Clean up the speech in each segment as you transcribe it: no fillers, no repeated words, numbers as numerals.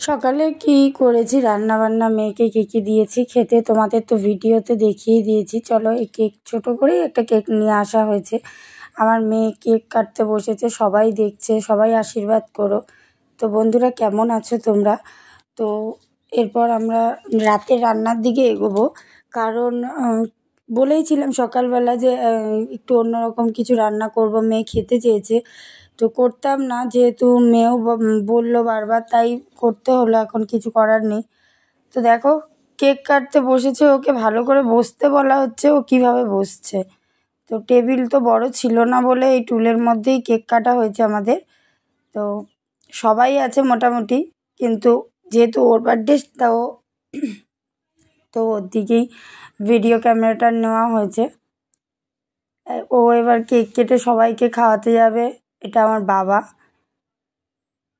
সকালে কি করেছি রান্না বান্না, মেয়েকে কী কী দিয়েছি খেতে তোমাদের তো ভিডিওতে দেখিয়ে দিয়েছি। চলো এই কেক, ছোটো করেই একটা কেক নিয়ে আসা হয়েছে। আমার মেয়ে কেক কাটতে বসেছে, সবাই দেখছে, সবাই আশীর্বাদ করো। তো বন্ধুরা, কেমন আছো তোমরা? তো এরপর আমরা রাতের রান্নার দিকে এগোবো। কারণ বলেইছিলাম সকালবেলা যে একটু অন্যরকম কিছু রান্না করব, মেয়ে খেতে চেয়েছে। তো করতাম না, যেহেতু মেয়েও বললো বারবার, তাই করতে হলো, এখন কিছু করার নেই। তো দেখো, কেক কাটতে বসেছে, ওকে ভালো করে বসতে বলা হচ্ছে, ও কীভাবে বসছে। তো টেবিল তো বড় ছিল না বলে এই টুলের মধ্যেই কেক কাটা হয়েছে আমাদের। তো সবাই আছে মোটামুটি, কিন্তু যেহেতু ওর বার্থডে, তো ওর দিকেই ভিডিও ক্যামেরাটা নেওয়া হয়েছে। ও এবার কেক কেটে সবাইকে খাওয়াতে যাবে। এটা আমার বাবা,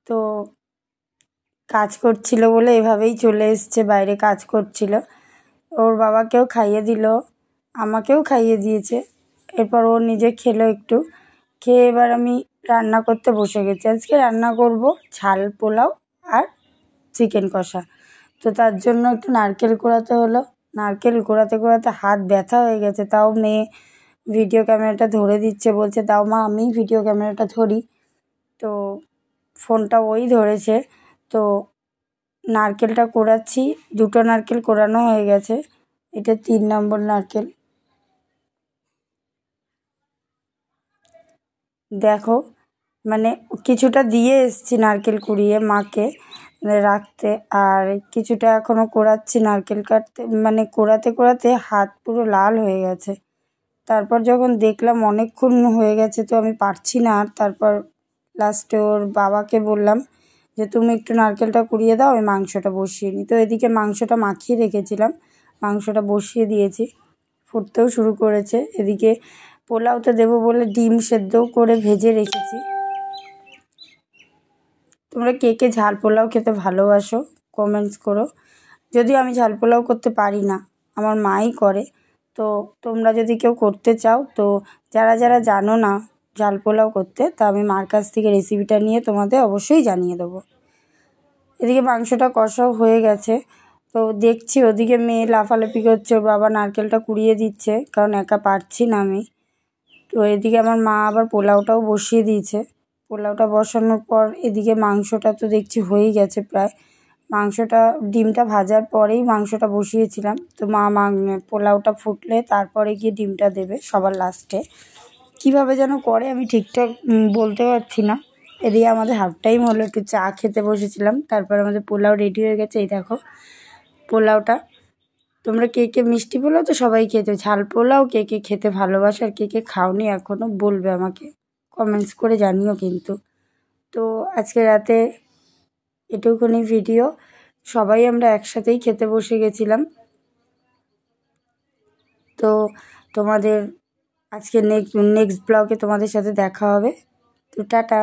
তো কাজ করছিল বলে এভাবেই চলে এসছে, বাইরে কাজ করছিল। ওর বাবাকেও খাইয়ে দিল, আমাকেও খাইয়ে দিয়েছে। এরপর ও নিজে খেলো একটু, খেয়ে এবার আমি রান্না করতে বসে গেছি। আজকে রান্না করব ঝাল পোলাও আর চিকেন কষা। তো তার জন্য একটু নারকেল কোড়াতে হলো। নারকেল কোড়াতে কোড়াতে হাত ব্যথা হয়ে গেছে, তাও মেয়ে ভিডিও ক্যামেরাটা ধরে দিচ্ছে, বলছে দাও মা আমি ভিডিও ক্যামেরাটা ধরি। তো ফোনটা ওই ধরেছে। তো নারকেলটা কোড়াচ্ছি, 2টো নারকেল কোড়ানো হয়ে গেছে, এটা 3 নম্বর নারকেল। দেখো, মানে কিছুটা দিয়ে এসছি নারকেল কুড়িয়ে মাকে রাখতে, আর কিছুটা এখনও কোড়াচ্ছি। নারকেল কাটতে মানে কোড়াতে কোড়াতে হাত পুরো লাল হয়ে গেছে। তারপর যখন দেখলাম অনেকক্ষণ হয়ে গেছে, তো আমি পারছি না আর, তারপর লাস্টে ওর বাবাকে বললাম যে তুমি একটু নারকেলটা কুড়িয়ে দাও, আমি মাংসটা বসিয়ে নিই। তো এদিকে মাংসটা মাখিয়ে রেখেছিলাম, মাংসটা বসিয়ে দিয়েছি, ফুটতেও শুরু করেছে। এদিকে পোলাওতে দেবো বলে ডিম সেদ্ধও করে ভেজে রেখেছি। তোমরা কে কে ঝাল পোলাও খেতে ভালোবাসো কমেন্টস করো। যদিও আমি ঝাল পোলাও করতে পারি না, আমার মাই করে। তো তোমরা যদি কেউ করতে চাও, তো যারা যারা জানো না ঝাল পোলাও করতে, তা আমি মার কাছ থেকে রেসিপিটা নিয়ে তোমাদের অবশ্যই জানিয়ে দেবো। এদিকে মাংসটা কষাও হয়ে গেছে। তো দেখছি ওদিকে মেয়ে লাফালাফি করছে, ওর বাবা নারকেলটা কুড়িয়ে দিচ্ছে, কারণ একা পারছি না আমি। তো এদিকে আমার মা আবার পোলাওটাও বসিয়ে দিয়েছে। পোলাওটা বসানোর পর এদিকে মাংসটা তো দেখছি হয়েই গেছে প্রায়। মাংসটা, ডিমটা ভাজার পরেই মাংসটা বসিয়েছিলাম। তো মা পোলাওটা ফুটলে তারপরে গিয়ে ডিমটা দেবে সবার লাস্টে। কীভাবে যেন করে আমি ঠিকঠাক বলতে পারছি না। এদিকে আমাদের হাফ টাইম হলো, একটু চা খেতে বসেছিলাম, তারপর আমাদের পোলাও রেডি হয়ে গেছে। এই দেখো পোলাওটা। তোমরা কে কে মিষ্টি পোলাও তো সবাই খেতে, ঝাল পোলাও কে কে খেতে ভালোবাসো আর কে কে খাওনি এখনও বলবে আমাকে, কমেন্টস করে জানিও কিন্তু। তো আজকে রাতে এটুকুনি ভিডিও, সবাই আমরা একসাথেই খেতে বসে গেছিলাম। তো তোমাদের আজকে নেক্সট ব্লগে তোমাদের সাথে দেখা হবে। তো টাটা।